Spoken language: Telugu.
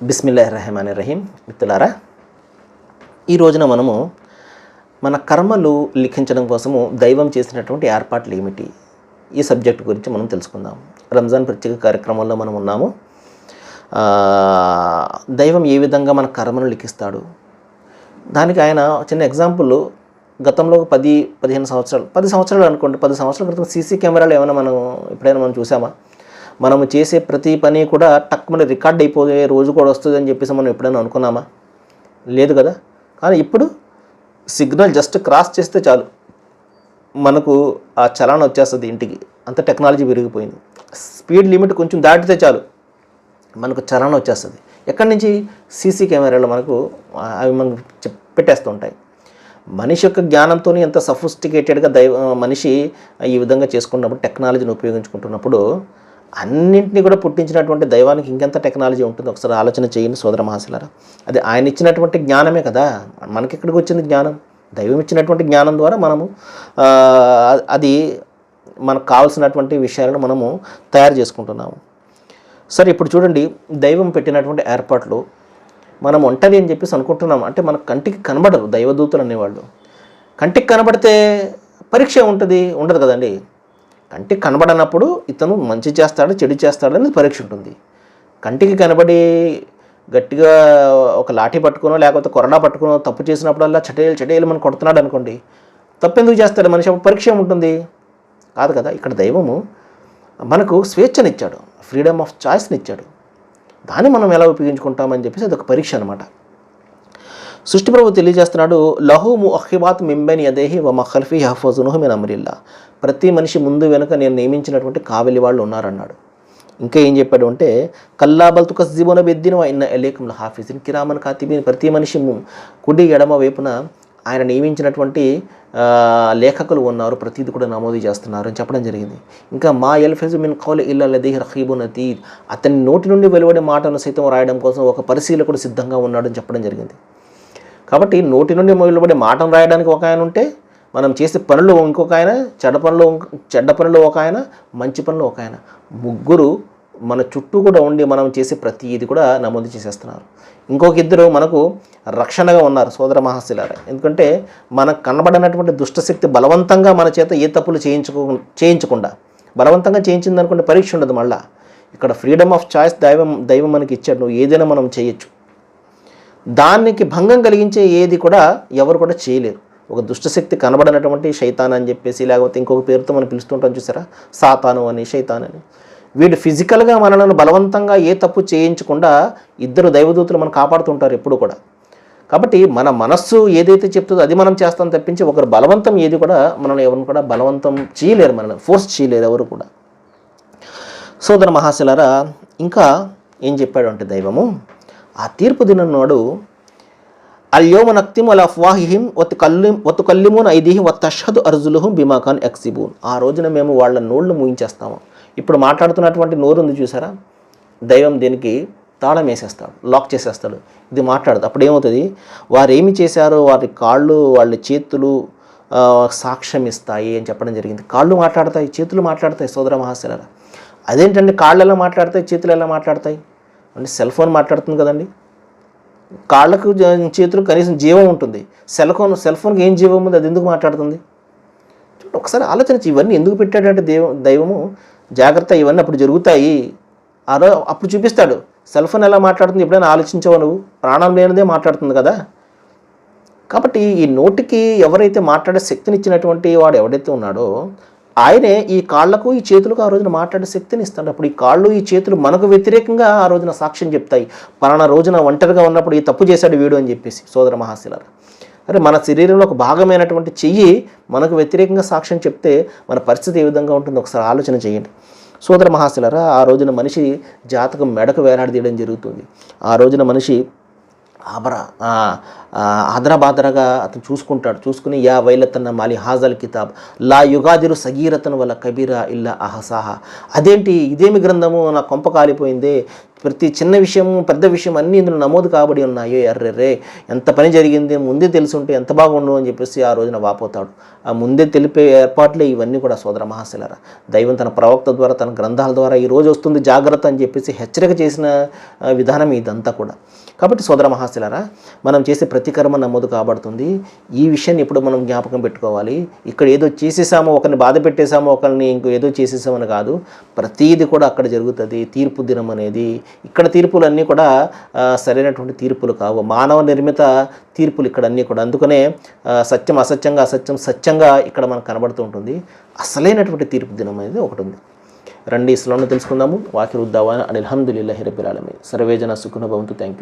బిస్మిల్లాహిర్రహమానిర్రహీం. మిత్రులారా, ఈ రోజున మనము మన కర్మలు లిఖించడం కోసము దైవం చేసినటువంటి ఏర్పాట్లు ఏమిటి, ఈ సబ్జెక్ట్ గురించి మనం తెలుసుకుందాం. రంజాన్ ప్రత్యేక కార్యక్రమంలో మనం ఉన్నాము. దైవం ఏ విధంగా మన కర్మను లిఖిస్తాడు, దానికి ఆయన చిన్న ఎగ్జాంపుల్. గతంలో 10-15 సంవత్సరాలు, 10 సంవత్సరాలు అనుకోండి, 10 సంవత్సరాల క్రితం సీసీ కెమెరాలు ఏమైనా ఎప్పుడైనా మనం చూసామా? మనము చేసే ప్రతి పని కూడా టక్కుమని రికార్డ్ అయిపోయే రోజు కూడా వస్తుంది అని చెప్పేసి మనం ఎప్పుడైనా అనుకున్నామా? లేదు కదా. కానీ ఇప్పుడు సిగ్నల్ జస్ట్ క్రాస్ చేస్తే చాలు, మనకు ఆ చలాన్ వచ్చేస్తుంది ఇంటికి. అంత టెక్నాలజీ పెరిగిపోయింది. స్పీడ్ లిమిట్ కొంచెం దాటితే చాలు మనకు చలాన్ వచ్చేస్తుంది. ఎక్కడి నుంచి? సీసీ కెమెరాలు మనకు అవి మనకు పెట్టేస్తూ ఉంటాయి. మనిషి యొక్క జ్ఞానంతో ఎంత సఫిస్టికేటెడ్గా మనిషి ఈ విధంగా చేసుకున్నప్పుడు, టెక్నాలజీని ఉపయోగించుకుంటున్నప్పుడు, అన్నింటినీ కూడా పుట్టించినటువంటి దైవానికి ఇంకెంత టెక్నాలజీ ఉంటుంది? ఒకసారి ఆలోచన చేయండి సోదర మహాశిలారా. అది ఆయన ఇచ్చినటువంటి జ్ఞానమే కదా. మనకి ఎక్కడికి వచ్చింది జ్ఞానం? దైవం ఇచ్చినటువంటి జ్ఞానం ద్వారా మనము అది మనకు కావాల్సినటువంటి విషయాలను మనము తయారు చేసుకుంటున్నాము. సరే, ఇప్పుడు చూడండి, దైవం పెట్టినటువంటి ఏర్పాట్లు మనం ఒంటరి అని చెప్పేసి అనుకుంటున్నాం. అంటే మన కంటికి కనబడరు దైవదూతలు అనేవాళ్ళు. కంటికి కనబడితే పరీక్ష ఉండదు కదండి. కంటికి కనబడనప్పుడు ఇతను మంచి చేస్తాడు, చెడు చేస్తాడు అనేది పరీక్ష ఉంటుంది. కంటికి కనబడి గట్టిగా ఒక లాఠీ పట్టుకునో లేకపోతే కొరడా పట్టుకునో తప్పు చేసినప్పుడల్లా చటేలు మనం కొడుతున్నాడు అనుకోండి, తప్పు ఎందుకు చేస్తాడు మనిషి? అప్పుడు పరీక్ష ఉంటుంది కాదు కదా. ఇక్కడ దైవము మనకు స్వేచ్ఛనిచ్చాడు, ఫ్రీడమ్ ఆఫ్ చాయిస్ని ఇచ్చాడు. దాన్ని మనం ఎలా ఉపయోగించుకుంటామని చెప్పేసి అదొక పరీక్ష అనమాట. సృష్టి ప్రభు తెలియజేస్తున్నాడు, లహు ముఅఖిబాత్ మింబైన్ యదైహి వ మఖల్ఫి యహ్ఫజునహు మిన్ అమ్రిల్లా. ప్రతి మనిషి ముందు వెనుక నేను నియమించినటువంటి కావలి వాళ్ళు ఉన్నారన్నాడు. ఇంకా ఏం చెప్పాడు అంటే, కల్లాబల్ తుకజ్జిబూన బిద్దీన్ వ ఇన్న అలైకుం లహాఫిజిన్ కిరామన్ కాతిబీన్. ప్రతి మనిషి కుడి ఎడమ వైపున ఆయన నియమించినటువంటి లేఖకులు ఉన్నారు, ప్రతిది కూడా నమోదు చేస్తున్నారు అని చెప్పడం జరిగింది. ఇంకా మా యల్ఫజు మిన్ ఖౌలి ఇల్లా లదైహి రఖీబున్ అతీద్. అతని నోటి నుండి వెలువడే మాటను సైతం రాయడం కోసం ఒక పరిశీలకుడు సిద్ధంగా ఉన్నాడు అని చెప్పడం జరిగింది. కాబట్టి నోటి నుండి వెలువడే మాటను రాయడానికి ఒక ఆయన ఉంటే, మనం చేసే పనులు ఇంకొక ఆయన, చెడ్డ పనులు ఒక ఆయన, మంచి పనులు ఒక ఆయన, ముగ్గురు మన చుట్టూ కూడా ఉండి మనం చేసే ప్రతి ఇది కూడా నమోదు చేసేస్తున్నారు. ఇంకొక ఇద్దరు మనకు రక్షణగా ఉన్నారు సోదర మహాశిలారా. ఎందుకంటే మనకు కనబడినటువంటి దుష్టశక్తి బలవంతంగా మన చేత ఏ తప్పులు చేయించకుండా, బలవంతంగా చేయించింది అనుకుంటే పరీక్ష ఉండదు. మళ్ళీ ఇక్కడ ఫ్రీడమ్ ఆఫ్ చాయిస్ దైవం మనకి ఇచ్చాడు. నువ్వు ఏదైనా మనం చేయొచ్చు. దానికి భంగం కలిగించే ఏది కూడా ఎవరు కూడా చేయలేరు. ఒక దుష్టశక్తి కనబడినటువంటి శైతాన్ అని చెప్పేసి, లేకపోతే ఇంకొక పేరుతో మనం పిలుస్తుంటాం చూసారా, సాతాను అని, శైతాన్ అని, వీడు ఫిజికల్గా మనలను బలవంతంగా ఏ తప్పు చేయించకుండా ఇద్దరు దైవదూతలు మనం కాపాడుతుంటారు ఎప్పుడు కూడా. కాబట్టి మన మనస్సు ఏదైతే చెప్తుందో అది మనం చేస్తాం తప్పించి ఒకరు బలవంతం ఏది కూడా మనల్ని ఎవరిని కూడా బలవంతం చేయలేరు, మనల్ని ఫోర్స్ చేయలేరు ఎవరు కూడా. సోదర మహాశిలారా, ఇంకా ఏం చెప్పాడు అంటే దైవము, ఆ తీర్పు దినం నాడు అల్యోమ నక్తిము అలా అఫ్వాహిహిం వతుకల్లిమూన్ ఐదీహిం వతష్హదు అర్జులుహుం బిమా కాన్ యక్సిబూన్. ఆ రోజున మేము వాళ్ళ నోళ్ళు మూయించేస్తాము. ఇప్పుడు మాట్లాడుతున్నటువంటి నోరు ఉంది చూసారా, దైవం దీనికి తాళం వేసేస్తాడు, లాక్ చేసేస్తాడు. ఇది మాట్లాడదు. అప్పుడు ఏమవుతుంది? వారు ఏమి చేశారో వారి కాళ్ళు, వాళ్ళ చేతులు సాక్ష్యం ఇస్తాయి అని చెప్పడం జరిగింది. కాళ్ళు మాట్లాడతాయి, చేతులు మాట్లాడతాయి సోదర మహాశిలారా. అదేంటండి, కాళ్ళు ఎలా మాట్లాడతాయి, చేతులు ఎలా మాట్లాడతాయి అంటే? సెల్ ఫోన్ మాట్లాడుతుంది కదండి. కాళ్ళకు చేతులు కనీసం జీవం ఉంటుంది. సెల్ ఫోన్కి ఏం జీవం ఉంది? అది ఎందుకు మాట్లాడుతుంది? ఒకసారి ఆలోచించి, ఇవన్నీ ఎందుకు పెట్టాడంటే దైవము జాగ్రత్త, ఇవన్నీ అప్పుడు జరుగుతాయి, అప్పుడు చూపిస్తాడు. సెల్ ఫోన్ ఎలా మాట్లాడుతుంది ఎప్పుడైనా ఆలోచించావు నువ్వు? ప్రాణం లేనిదే మాట్లాడుతుంది కదా. కాబట్టి ఈ నోటికి ఎవరైతే మాట్లాడే శక్తిని ఇచ్చినటువంటి వాడు ఎవడైతే ఉన్నాడో ఆయనే ఈ కాళ్లకు, ఈ చేతులకు ఆ రోజున మాట్లాడే శక్తిని ఇస్తాడు. అప్పుడు ఈ కాళ్ళు, ఈ చేతులు మనకు వ్యతిరేకంగా ఆ రోజున సాక్ష్యం చెప్తాయి. పలానా రోజున ఒంటరిగా ఉన్నప్పుడు ఈ తప్పు చేశాడు వీడు అని చెప్పేసి. సోదర మహాశిలారా, అరే మన శరీరంలో ఒక భాగమైనటువంటి చెయ్యి మనకు వ్యతిరేకంగా సాక్ష్యం చెప్తే మన పరిస్థితి ఏ విధంగా ఉంటుందో ఒకసారి ఆలోచన చేయండి సోదర మహాశిలారా. ఆ రోజున మనిషి జాతకం మెడకు వేలాడదీయడం జరుగుతుంది. ఆ రోజున మనిషి ఆదరబాదరగా అతను చూసుకుని యా వైలతన్న మాలి హాజల్ కితాబ్ లా యుగాదిరు సగీరతను వల్ల కబీరా ఇల్లా అహసాహా. అదేంటి ఇదేమి గ్రంథము, నా కొంప కాలిపోయిందే, ప్రతి చిన్న విషయం పెద్ద విషయం అన్నీ ఇందులో నమోదు కాబడి ఉన్నాయో, ఎర్రెర్రే ఎంత పని జరిగింది ముందే తెలుసుంటే ఎంత బాగుండు అని చెప్పేసి ఆ రోజున వాపోతాడు. ఆ ముందే తెలిపే ఏర్పాట్లే ఇవన్నీ కూడా సోదర మహాశిలరా. దైవం తన ప్రవక్త ద్వారా తన గ్రంథాల ద్వారా ఈ రోజు వస్తుంది జాగ్రత్త అని చెప్పేసి హెచ్చరిక చేసిన విధానం ఇదంతా కూడా. కాబట్టి సోదర మహాశిలరా, మనం చేసే ప్రతి కర్మ నమోదు కాబడుతుంది. ఈ విషయాన్ని ఇప్పుడు మనం జ్ఞాపకం పెట్టుకోవాలి. ఇక్కడ ఏదో చేసేసామో, ఒకరిని బాధ పెట్టేసామో, ఒకరిని ఇంకో ఏదో చేసేసామని కాదు, ప్రతీది కూడా అక్కడ జరుగుతుంది. తీర్పు దినం అనేది, ఇక్కడ తీర్పులన్నీ కూడా సరైనటువంటి తీర్పులు కావు, మానవ నిర్మిత తీర్పులు ఇక్కడ అన్నీ కూడా. అందుకనే సత్యం అసత్యంగా, అసత్యం సత్యంగా ఇక్కడ మనకు కనబడుతూ ఉంటుంది. అసలైనటువంటి తీర్పు దినం అనేది ఒకటి ఉంది. రండి ఇస్లాంను తెలుసుకుందాము. వాకిరుద్దావా అనిల్ హమ్దులిల్లాహి రబ్బిల్ ఆలమీన్. సర్వేజన సుఖినో భవంతు. Thank you.